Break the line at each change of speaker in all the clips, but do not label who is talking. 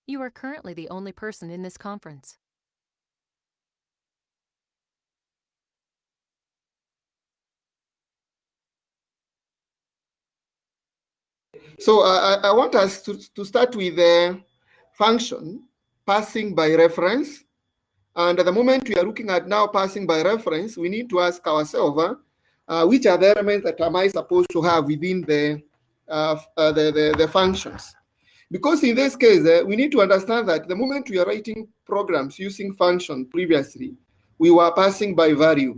You are currently the only person in this conference.
So I want us to start with the function passing by reference. And at the moment we are looking at now passing by reference, we need to ask ourselves, which are the elements that am I supposed to have within the functions? Because in this case, we need to understand that the moment we are writing programs using function previously, we were passing by value.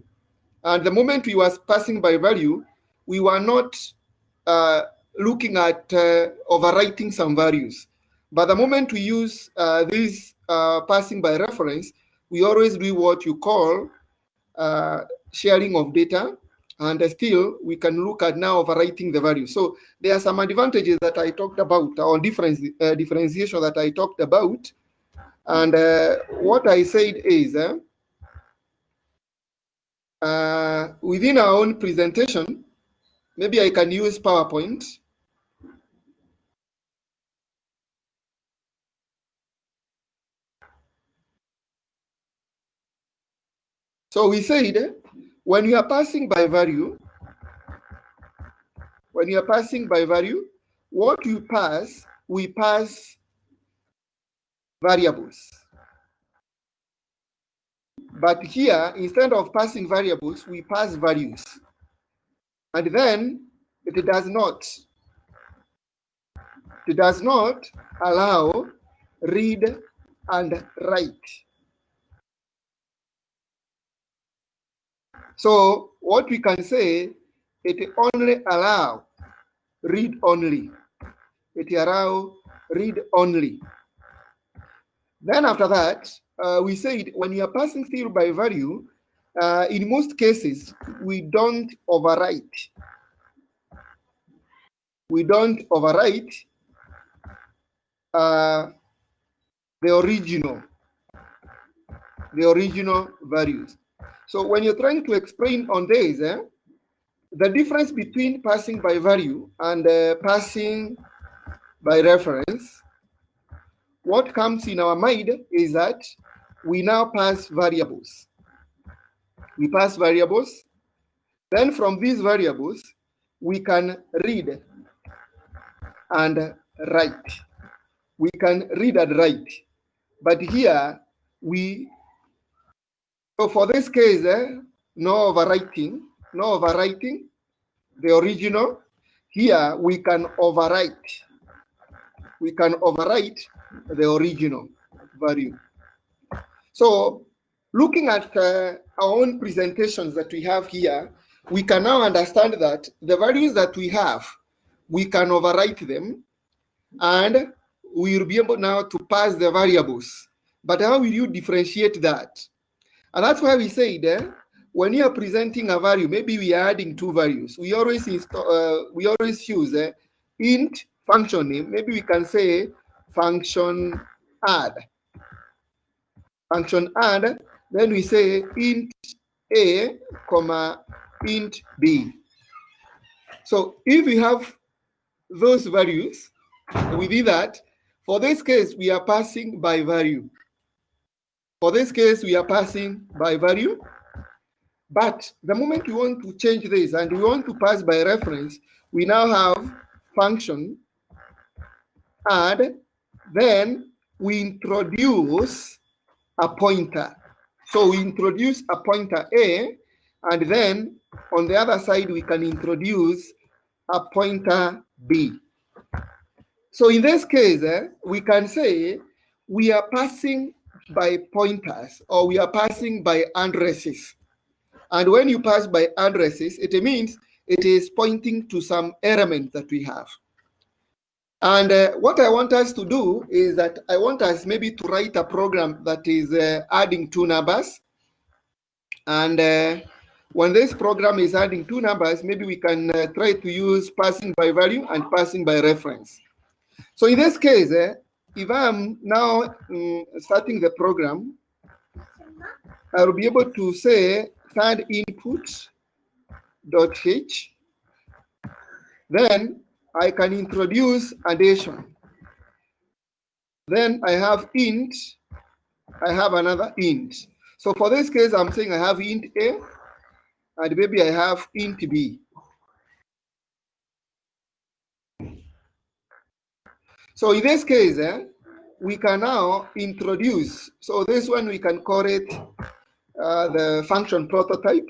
And the moment we were passing by value, we were not looking at overwriting some values. But the moment we use this passing by reference, we always do what you call sharing of data, and still we can look at now overwriting the value. So there are some advantages that I talked about, or differentiation that I talked about. And what I said is, within our own presentation, maybe I can use PowerPoint. So we said, when you are passing by value, what you pass, we pass variables. But here, instead of passing variables, we pass values. And then it does not allow read and write. So what we can say, it only allow read only. It allow read only. Then after that, we said when you are passing still by value, in most cases, we don't overwrite. We don't overwrite the original values. So when you're trying to explain on this, the difference between passing by value and passing by reference, what comes in our mind is that we now pass variables. We pass variables. Then from these variables, we can read and write. We can read and write. But here, so for this case, no overwriting the original. Here, we can overwrite. We can overwrite the original value. So looking at our own presentations that we have here, we can now understand that the values that we have, we can overwrite them, and we will be able now to pass the variables. But how will you differentiate that? And that's why we said, when you are presenting a value, maybe we are adding two values. We always use int function name. Maybe we can say function add. Function add. Then we say int a, comma int b. So if we have those values, we do that. For this case, we are passing by value. For this case, we are passing by value. But the moment we want to change this and we want to pass by reference, we now have function add. Then we introduce a pointer. So we introduce a pointer A, and then on the other side, we can introduce a pointer B. So in this case, we can say we are passing by pointers, or we are passing by addresses. And when you pass by addresses, it means it is pointing to some element that we have. And what I want us to do is that I want us maybe to write a program that is adding two numbers. And when this program is adding two numbers, maybe we can try to use passing by value and passing by reference. So in this case, if I'm now starting the program, I will be able to say third input dot h. Then I can introduce addition. Then I have int, I have another int. So for this case, I'm saying I have int A, and maybe I have int B. So in this case, we can now introduce, so this one we can call it the function prototype.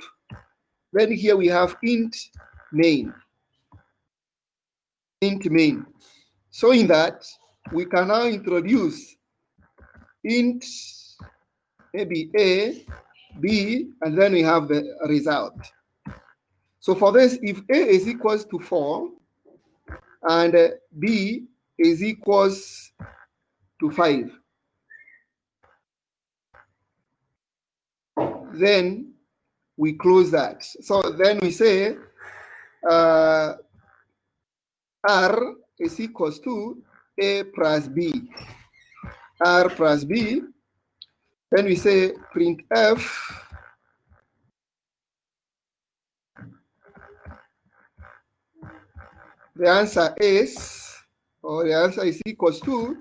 Then here we have int main. Int main. So in that, we can now introduce int maybe A, B, and then we have the result. So for this, if A is equals to 4 and B is equals to 5, then we close that. So then we say R is equals to A plus B. R plus B. Then we say printf the answer is, or the answer is equals to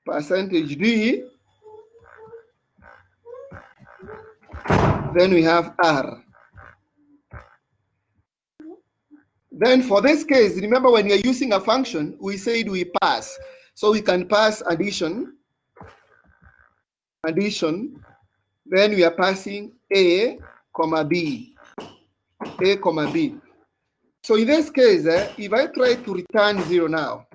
percentage %D. Then we have R. Then for this case, remember when you're using a function, we said we pass. So we can pass addition. Then we are passing A, comma B. A, comma B. So in this case, if I try to return 0 now,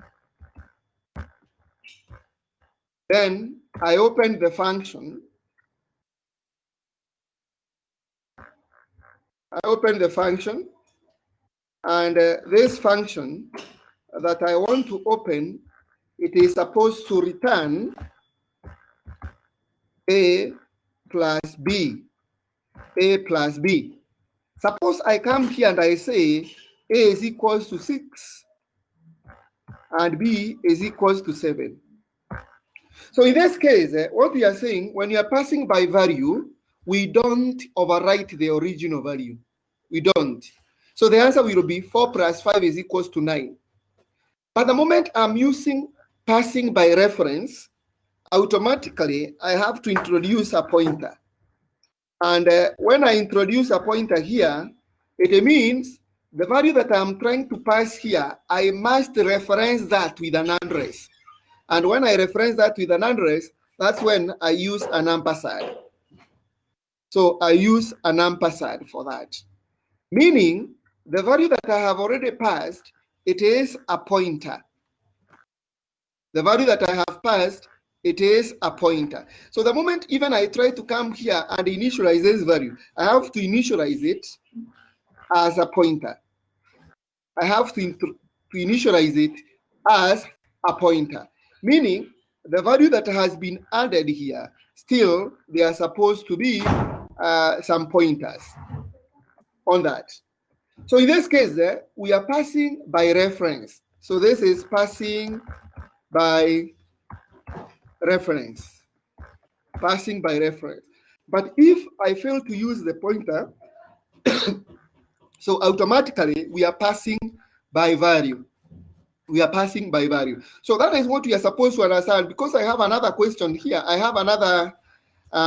then I open the function. And this function that I want to open, it is supposed to return A plus B. A plus B. Suppose I come here and I say A is equals to 6 and B is equals to 7. So in this case, what we are saying, when you are passing by value, we don't overwrite the original value. We don't. So the answer will be 4 plus 5 is equals to 9. But the moment I'm using passing by reference, automatically I have to introduce a pointer. And when I introduce a pointer here, it means the value that I'm trying to pass here, I must reference that with an address. And when I reference that with an address, that's when I use an ampersand. So I use an ampersand for that. Meaning, the value that I have already passed, it is a pointer. The value that I have passed, it is a pointer. So the moment even I try to come here and initialize this value, I have to initialize it as a pointer. I have to initialize it as a pointer. Meaning, the value that has been added here, still, they are supposed to be some pointers on that. So in this case, we are passing by reference. So this is passing by reference. Passing by reference. But if I fail to use the pointer, so automatically we are passing by value. We are passing by value. So that is what we are supposed to understand. Because I have another question here. I have another,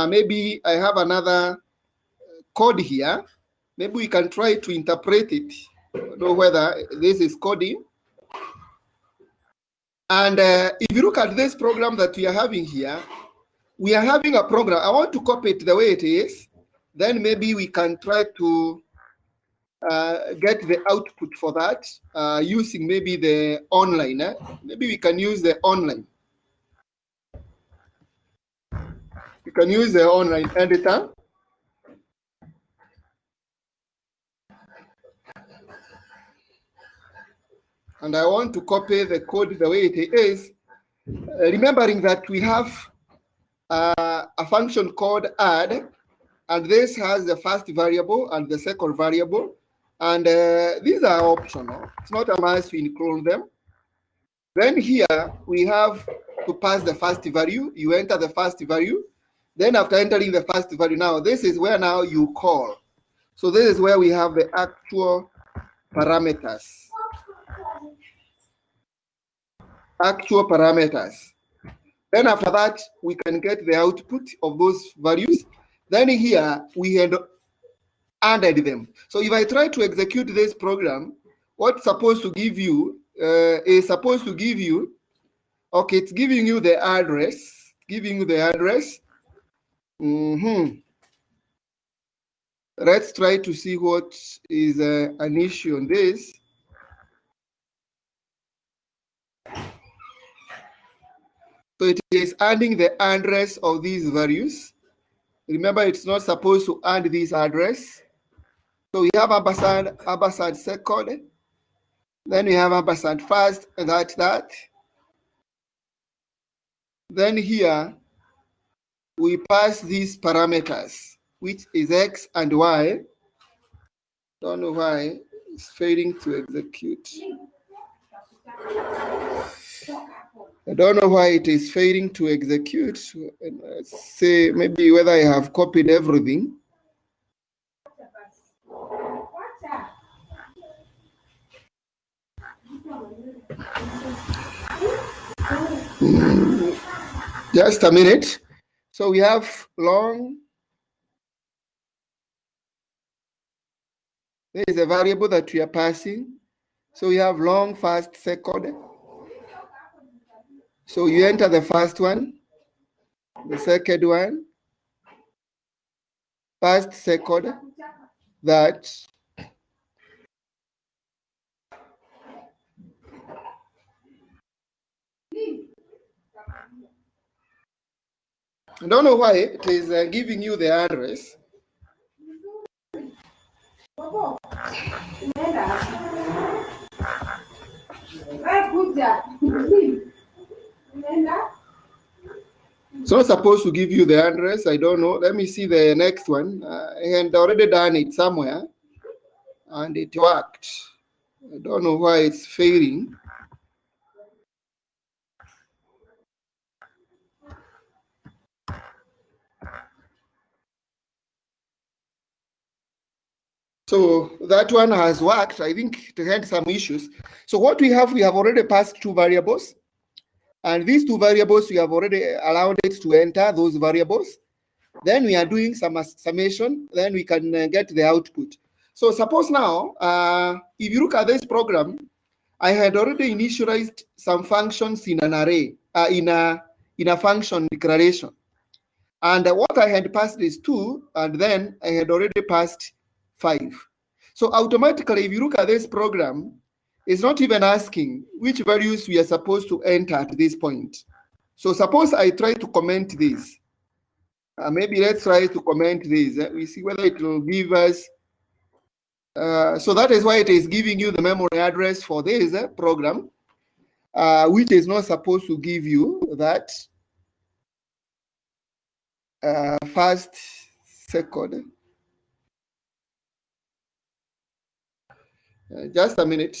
maybe I have another code here. Maybe we can try to interpret it. I don't know whether this is coding. And if you look at this program that we are having here, we are having a program. I want to copy it the way it is. Then maybe we can try to get the output for that using maybe the online. Maybe we can use the online. We can use the online editor. And I want to copy the code the way it is, remembering that we have a function called add, and this has the first variable and the second variable, and these are optional. It's not a must to include them. Then here we have to pass the first value. You enter the first value. Then after entering the first value, now this is where now you call. So this is where we have the actual parameters. actual parameters. Then after that, we can get the output of those values. Then here, we had added them. So if I try to execute this program, what's supposed to give you is supposed to give you, okay, it's giving you the address, Let's try to see what is an issue on this. So it is adding the address of these values. Remember, it's not supposed to add this address. So we have ampersand second. Then we have ampersand first, that. Then here, we pass these parameters, which is X and Y. Don't know why it's failing to execute. I don't know why it is failing to execute. Let's say maybe whether I have copied everything. Just a minute. So we have long. There is a variable that we are passing. So we have long, fast, second. So you enter the first one, the second one, first, second, that. I don't know why it is giving you the address. It's not supposed to give you the address. I don't know. Let me see the next one. I had already done it somewhere, and it worked. I don't know why it's failing. So that one has worked. I think it had some issues. So what we have already passed two variables. And these two variables, we have already allowed it to enter those variables. Then we are doing some summation. Then we can get the output. So suppose now, if you look at this program, I had already initialized some functions in an array, in a function declaration. And what I had passed is 2, and then I had already passed 5. So automatically, if you look at this program, it's not even asking which values we are supposed to enter at this point. So suppose I try to comment this. Maybe let's try to comment this. We see whether it will give us. So that is why it is giving you the memory address for this program, which is not supposed to give you that first, second. Just a minute.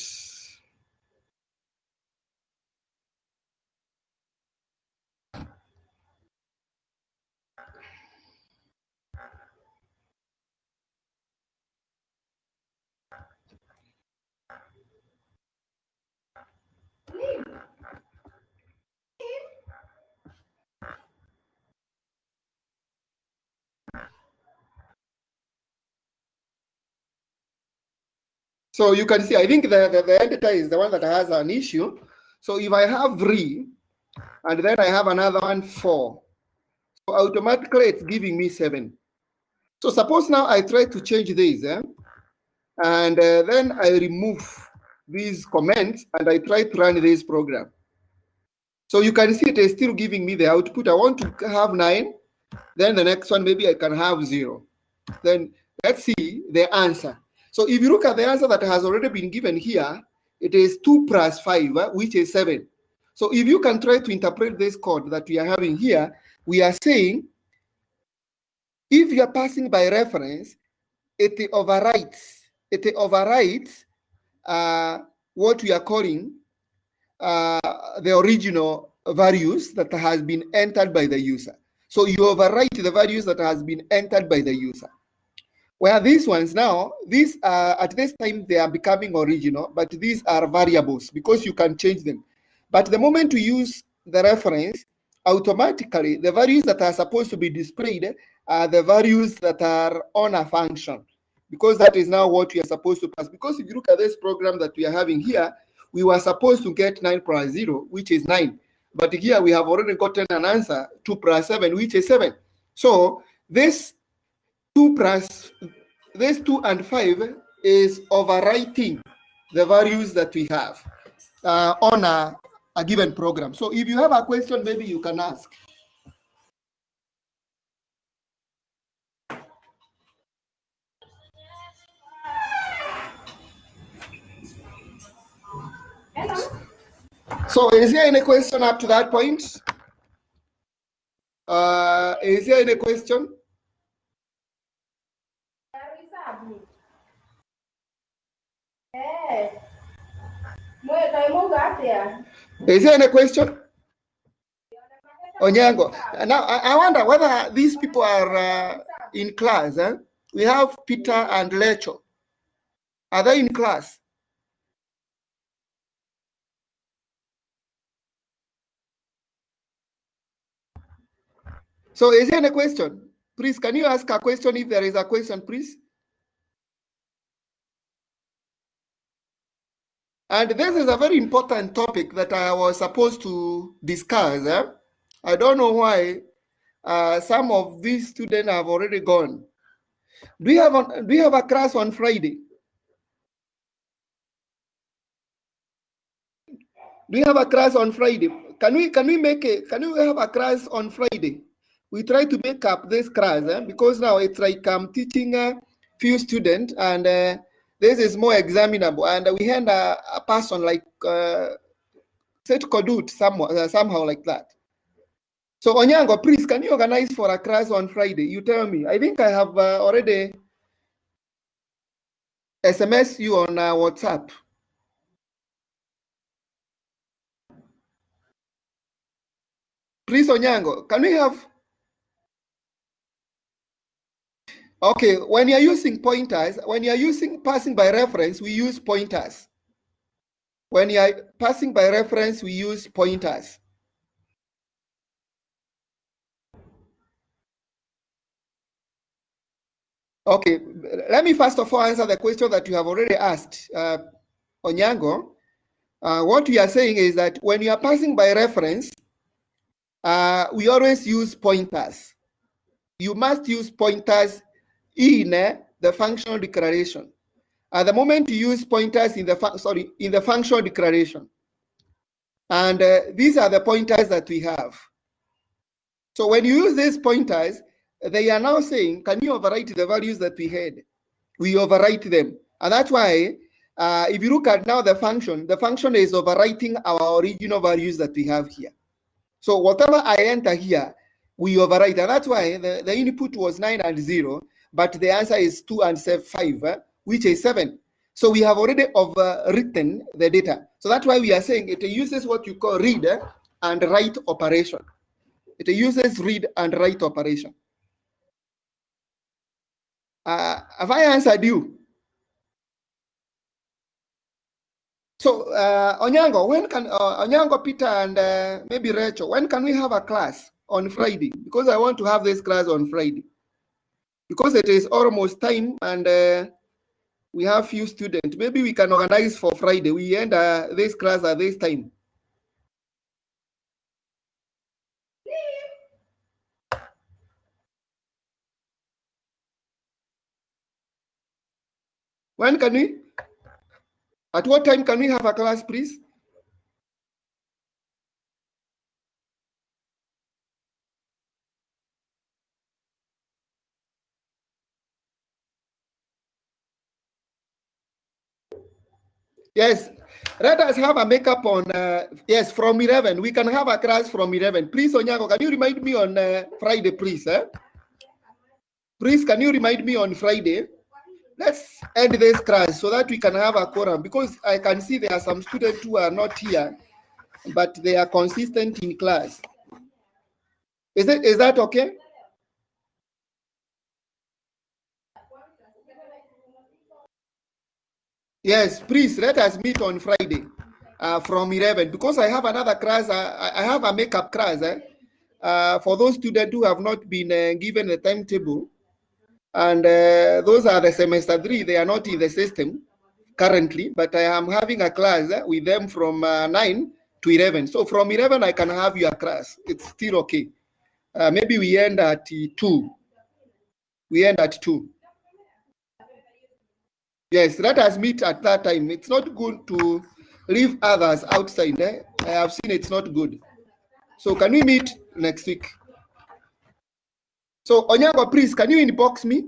So you can see, I think the editor is the one that has an issue. So if I have 3, and then I have another one 4, so automatically it's giving me 7. So suppose now I try to change this, and then I remove these comments and I try to run this program. So you can see it is still giving me the output. I want to have 9, then the next one maybe I can have 0. Then let's see the answer. So if you look at the answer that has already been given here, it is 2 plus 5, which is 7. So if you can try to interpret this code that we are having here, we are saying if you are passing by reference, it overwrites what we are calling the original values that has been entered by the user. So you overwrite the values that has been entered by the user. Where these ones now, these are at this time they are becoming original, but these are variables because you can change them. But the moment we use the reference, automatically the values that are supposed to be displayed are the values that are on a function, because that is now what we are supposed to pass. Because if you look at this program that we are having here, we were supposed to get 9 plus 0, which is 9. But here we have already gotten an answer, 2 plus 7, which is 7. So this 2 and 5 is overwriting the values that we have on a given program. So if you have a question, maybe you can ask. So is there any question up to that point? Is there any question? Is there any question? Onyango. Now, I wonder whether these people are in class. We have Peter and Lecho. Are they in class? So is there any question? Please, can you ask a question if there is a question, please? And this is a very important topic that I was supposed to discuss. I don't know why some of these students have already gone. Do you have a class on Friday? Do you have a class on Friday? Can we have a class on Friday? We try to make up this class because now it's like I'm teaching a few students, and this is more examinable, and we hand a person like set Kodut somehow like that. So Onyango, please, can you organize for a class on Friday? You tell me. I think I have already SMS you on WhatsApp. Please, Onyango, can we have? Okay, when you're using pointers, when you're using passing by reference, we use pointers. When you're passing by reference, we use pointers. Okay, let me first of all answer the question that you have already asked, Onyango. What we are saying is that when you are passing by reference, we always use pointers. You must use pointers in the functional declaration. At the moment you use pointers in the functional declaration, and these are the pointers that we have. So when you use these pointers, they are now saying, can you overwrite the values that we had? We overwrite them, and that's why if you look at now the function is overwriting our original values that we have here. So whatever I enter here, we overwrite, and that's why the input was 9 and 0, but the answer is 2 and 5, which is 7. So we have already overwritten the data. So that's why we are saying it uses what you call read and write operation. It uses read and write operation. Have I answered you? So Onyango, when can Onyango, Peter, and maybe Rachel, when can we have a class on Friday? Because I want to have this class on Friday. Because it is almost time, and we have few students. Maybe we can organize for Friday. We end this class at this time. When can we? At what time can we have a class, please? Yes, let us have a makeup on, yes, from 11. We can have a class from 11. Please, Onyango, can you remind me on Friday, please? Please, can you remind me on Friday? Let's end this class so that we can have a quorum, because I can see there are some students who are not here, but they are consistent in class. Is that okay? Yes, please let us meet on Friday. from 11, because I have another class. I have a makeup class for those students who have not been given a timetable, and those are the semester 3. They are not in the system currently, but I am having a class with them from 9 to 11. So from 11, I can have your class. It's still okay. Maybe we end at 2. We end at 2. Yes, let us meet at that time. It's not good to leave others outside. I have seen it's not good. So can we meet next week? So Onyango, please, can you inbox me?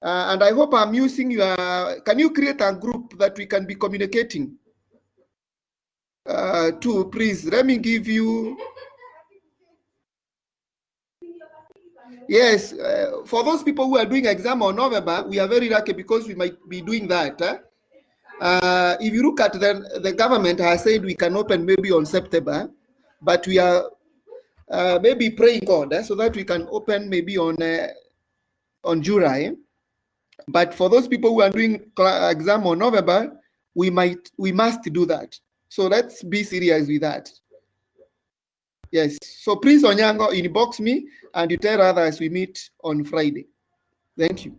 And I hope I'm using your, can you create a group that we can be communicating to, please? Let me give you. Yes, for those people who are doing exam on November, we are very lucky because we might be doing that. If you look at the government has said we can open maybe on September, but we are maybe praying God so that we can open maybe on July. But for those people who are doing exam on November, we must do that. So let's be serious with that. Yes. So please, Onyango, inbox me and you tell others we meet on Friday. Thank you.